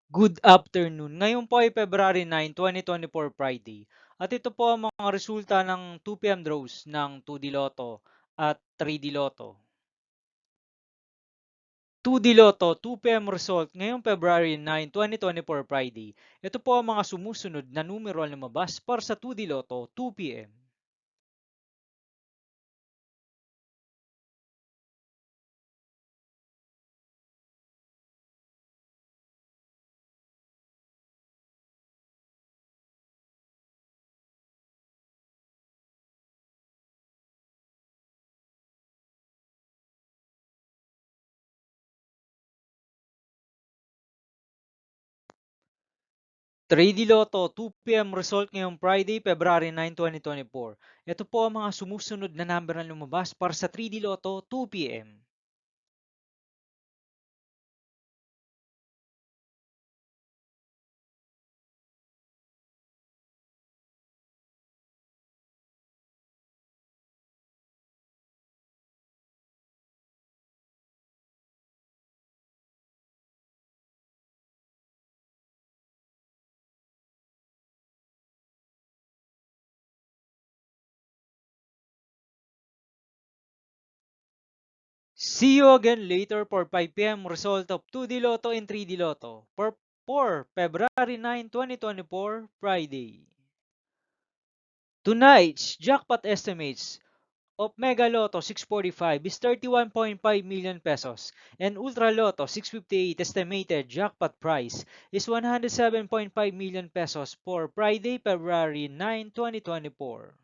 Good afternoon. Ngayon po ay February 9, 2024 Friday. At ito po ang mga resulta ng 2 PM draws ng 2D Lotto at 3D Lotto. 2D Lotto 2 PM result ngayong February 9, 2024 Friday. Ito po ang mga sumusunod na numero ang lumabas para sa 2D Lotto 2 PM. 3D Lotto 2 PM result ngayong Friday, February 9, 2024. Ito po ang mga sumusunod na number na lumabas para sa 3D Lotto 2 PM. 'See you again later for 5 PM result of 2D Lotto and 3D Lotto for February 9, 2024, Friday. Tonight's jackpot estimates of Mega Lotto 645 is 31.5 million pesos and Ultra Lotto 658 estimated jackpot price is 107.5 million pesos for Friday, February 9, 2024.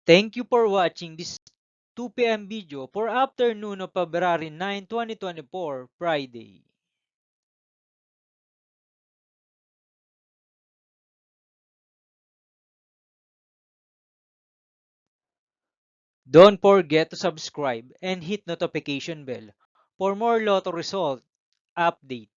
Thank you for watching this 2 PM video for afternoon of February 9, 2024, Friday. Don't forget to subscribe and hit notification bell for more Lotto result update.